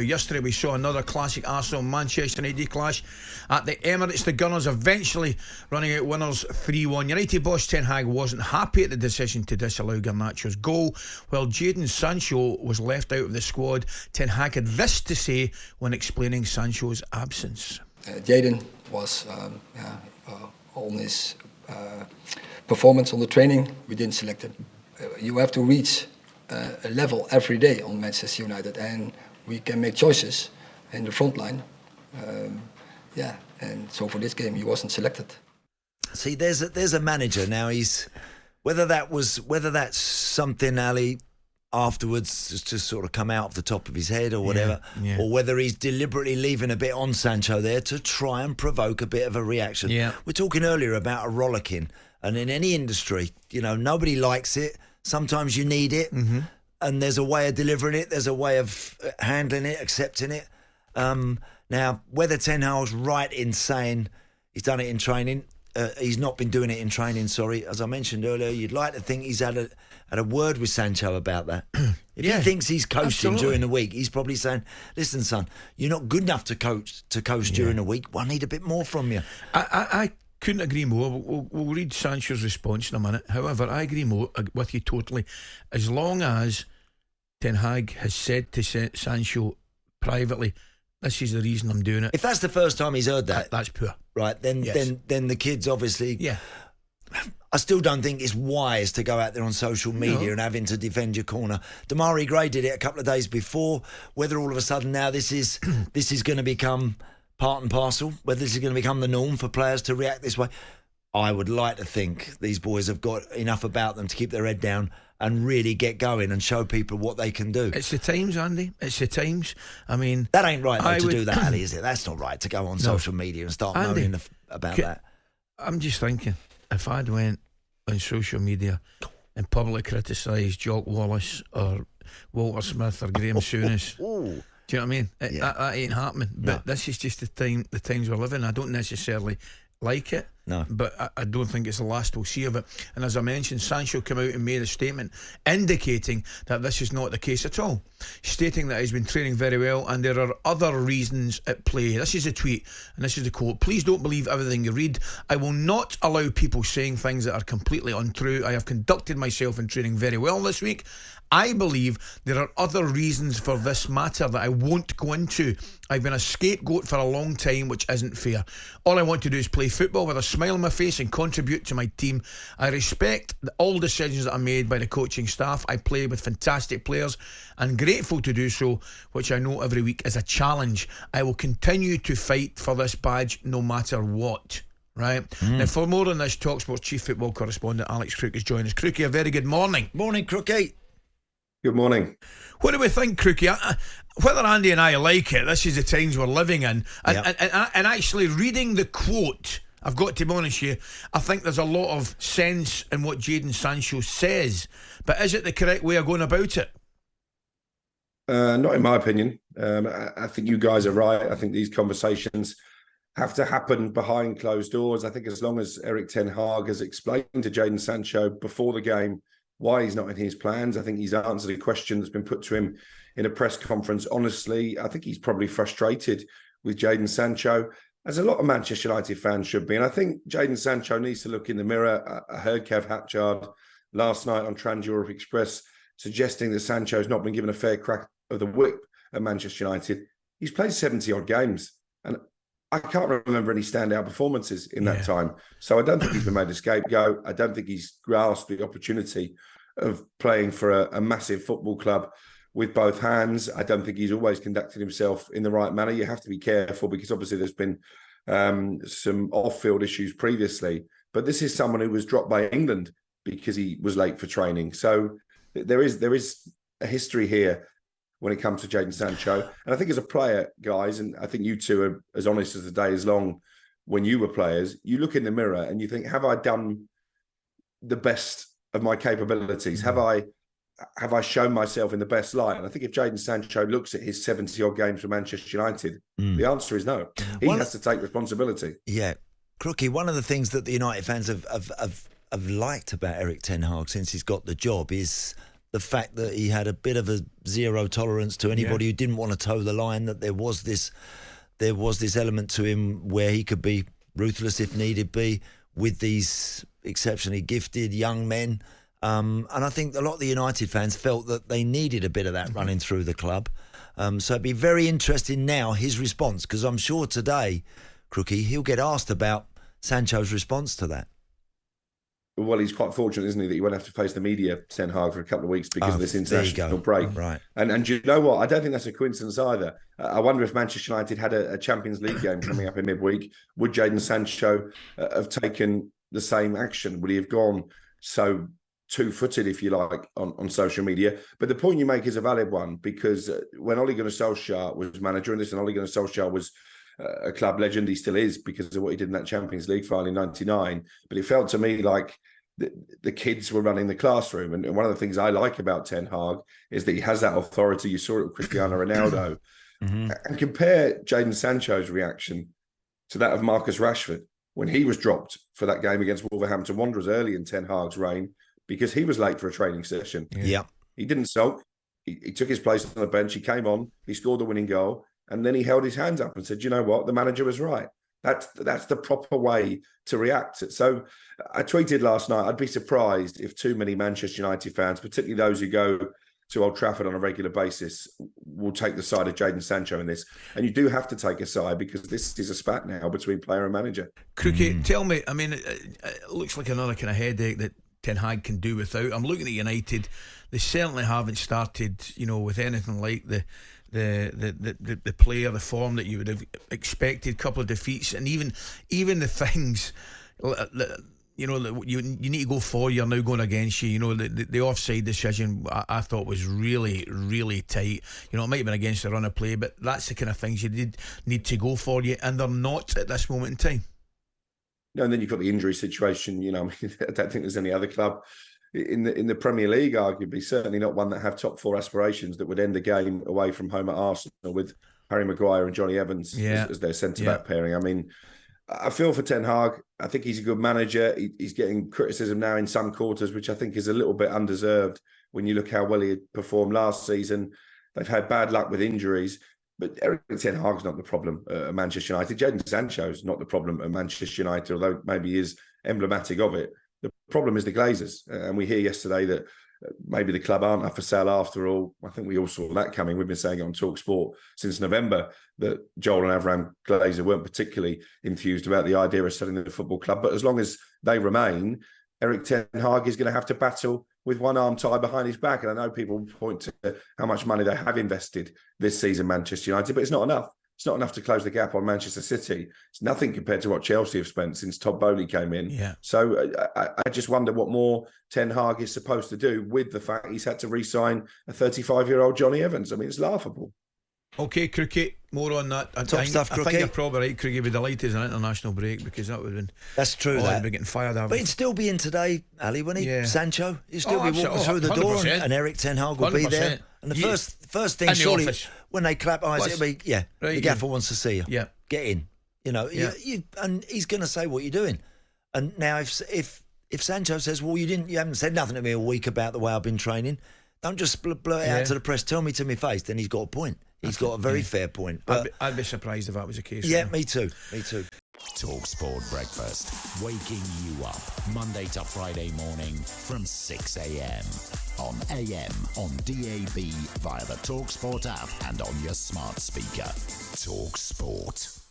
Yesterday we saw another classic Arsenal-Manchester United clash at the Emirates. The Gunners eventually running out winners 3-1. United boss Ten Hag wasn't happy at the decision to disallow Garnacho's goal. While Jadon Sancho was left out of the squad, Ten Hag had this to say when explaining Sancho's absence. Jadon was on his performance on the training. We didn't select him. You have to reach a level every day on Manchester United, and we can make choices in the front line. And so for this game, he wasn't selected. See, there's a manager now. He's whether that's something Ali afterwards just sort of come out of the top of his head or whatever, or whether he's deliberately leaving a bit on Sancho there to try and provoke a bit of a reaction. We're talking earlier about a rollicking, and in any industry, nobody likes it. Sometimes you need it. Mm-hmm. And there's a way of delivering it. There's a way of handling it, accepting it. Now, whether Ten Hag's right in saying he's done it in training, he's not been doing it in training, sorry. As I mentioned earlier, you'd like to think he's had a word with Sancho about that. If he thinks he's coasting during the week, he's probably saying, listen, son, you're not good enough to coach during the week. Well, I need a bit more from you. I couldn't agree more. We'll read Sancho's response in a minute. However, I agree more with you totally. As long as Ten Hag has said to Sancho privately, this is the reason I'm doing it. If that's the first time he's heard that, that's poor. Right, then the kids obviously... Yeah. I still don't think it's wise to go out there on social media and having to defend your corner. Damari Gray did it a couple of days before. Whether all of a sudden now this is going to become part and parcel, whether this is going to become the norm for players to react this way, I would like to think these boys have got enough about them to keep their head down and really get going and show people what they can do. It's the times, Andy. It's the times. I mean... That ain't right to do that, Ali, is it? That's not right to go on social media and start moaning about that. I'm just thinking, if I'd went on social media and publicly criticised Jock Wallace or Walter Smith or Graeme Souness... Do you know what I mean? That ain't happening. But this is just the times we're living. I don't necessarily like it. No. But I don't think it's the last we'll see of it. And as I mentioned, Sancho came out and made a statement indicating that this is not the case at all, stating that he's been training very well and there are other reasons at play. This is a tweet and this is the quote: "Please don't believe everything you read. I will not allow people saying things that are completely untrue. I have conducted myself in training very well this week. I believe there are other reasons for this matter that I won't go into. I've been a scapegoat for a long time, which isn't fair. All I want to do is play football with a smile on my face and contribute to my team. I respect all decisions that are made by the coaching staff. I play with fantastic players and grateful to do so, which I know every week is a challenge. I will continue to fight for this badge no matter what." Right. Now, for more on this, talkSPORT chief football correspondent Alex Crook is joining us. Crookie, a very good morning. Morning, Crookie. Good morning. What do we think, Crookie? Whether Andy and I like it, this is the times we're living in. And actually reading the quote, I've got to be honest with you, I think there's a lot of sense in what Jadon Sancho says. But is it the correct way of going about it? Not in my opinion. I think you guys are right. I think these conversations have to happen behind closed doors. I think as long as Erik Ten Hag has explained to Jadon Sancho before the game why he's not in his plans, I think he's answered a question that's been put to him in a press conference. Honestly, I think he's probably frustrated with Jadon Sancho, as a lot of Manchester United fans should be. And I think Jadon Sancho needs to look in the mirror. I heard Kev Hatchard last night on Trans Europe Express suggesting that Sancho's not been given a fair crack of the whip at Manchester United. He's played 70-odd games, and I can't remember any standout performances in that time. So I don't think he's been made a scapegoat. I don't think he's grasped the opportunity of playing for a massive football club with both hands. I don't think he's always conducted himself in the right manner. You have to be careful because obviously there's been some off-field issues previously. But this is someone who was dropped by England because he was late for training. So there is a history here when it comes to Jadon Sancho. And I think as a player, guys, and I think you two are as honest as the day is long when you were players, you look in the mirror and you think, have I done the best of my capabilities? Have I shown myself in the best light? And I think if Jadon Sancho looks at his 70-odd games for Manchester United, the answer is no. He has to take responsibility. Yeah. Crookie, one of the things that the United fans have liked about Erik Ten Hag since he's got the job is the fact that he had a bit of a zero tolerance to anybody who didn't want to toe the line, that there was this element to him where he could be ruthless if needed be with these exceptionally gifted young men. And I think a lot of the United fans felt that they needed a bit of that running through the club. So it'd be very interesting now, his response, because I'm sure today, Crookie, he'll get asked about Sancho's response to that. Well, he's quite fortunate, isn't he, that he won't have to face the media, Ten Hag, for a couple of weeks because of this international break. Right. And you know what? I don't think that's a coincidence either. I wonder if Manchester United had a Champions League game coming up in midweek, would Jadon Sancho have taken the same action? Would he have gone so two-footed, if you like, on social media? But the point you make is a valid one, because when Ole Gunnar Solskjaer was manager, and Ole Gunnar Solskjaer was a club legend, he still is because of what he did in that Champions League final in '99. But it felt to me like the kids were running the classroom. And one of the things I like about Ten Hag is that he has that authority. You saw it with Cristiano Ronaldo. And compare Jadon Sancho's reaction to that of Marcus Rashford when he was dropped for that game against Wolverhampton Wanderers early in Ten Hag's reign because he was late for a training session. Yeah. He didn't sulk. He took his place on the bench. He came on. He scored the winning goal. And then he held his hands up and said, you know what? The manager was right. That's the proper way to react. So I tweeted last night, I'd be surprised if too many Manchester United fans, particularly those who go to Old Trafford on a regular basis, will take the side of Jadon Sancho in this. And you do have to take a side because this is a spat now between player and manager. Crookie, tell me, I mean, it looks like another kind of headache that Ten Hag can do without. I'm looking at United. They certainly haven't started, with anything like the player, the form that you would have expected. Couple of defeats, and even the things you need to go for, you're now going against you. The offside decision I thought was really, really tight. It might have been against the run of play, but that's the kind of things you did need to go for you, and they're not at this moment in time. No, and then you've got the injury situation. I don't think there's any other club in the Premier League, arguably, certainly not one that have top four aspirations, that would end the game away from home at Arsenal with Harry Maguire and Johnny Evans as their centre-back pairing. I mean, I feel for Ten Hag. I think he's a good manager. He's getting criticism now in some quarters, which I think is a little bit undeserved when you look how well he had performed last season. They've had bad luck with injuries. But Erik Ten Hag's not the problem at Manchester United. Jadon Sancho's not the problem at Manchester United, although maybe he is emblematic of it. The problem is the Glazers. And we hear yesterday that maybe the club aren't up for sale after all. I think we all saw that coming. We've been saying it on talkSPORT since November that Joel and Avram Glazer weren't particularly enthused about the idea of selling the football club. But as long as they remain, Erik Ten Hag is going to have to battle with one arm tied behind his back. And I know people point to how much money they have invested this season, Manchester United, but it's not enough. It's not enough to close the gap on Manchester City. It's nothing compared to what Chelsea have spent since Todd Bowley came in. Yeah. So I just wonder what more Ten Hag is supposed to do with the fact he's had to re-sign a 35-year-old Johnny Evans. I mean, it's laughable. Okay, Crookie, more on that. Top stuff, Crookie. I think you're probably right, Crookie, with the latest an international break, because that would have been... That's true, I'd be getting fired out. But he'd still be in today, Ali, wouldn't he? Sancho? He'd still be walking through the door, and Erik Ten Hag will be there. And the first thing, surely, when they clap eyes, it'll be, the gaffer wants to see you. Yeah. Get in. And he's going to say what you're doing. And now if Sancho says, well, you haven't said nothing to me all week about the way I've been training, don't just blurt it out to the press, tell me to my face, then he's got a point. He's got a very fair point. But I'd be surprised if that was the case. Yeah, me too. talkSPORT Breakfast, waking you up Monday to Friday morning from 6 a.m. on AM, on DAB, via the talkSPORT app and on your smart speaker. talkSPORT.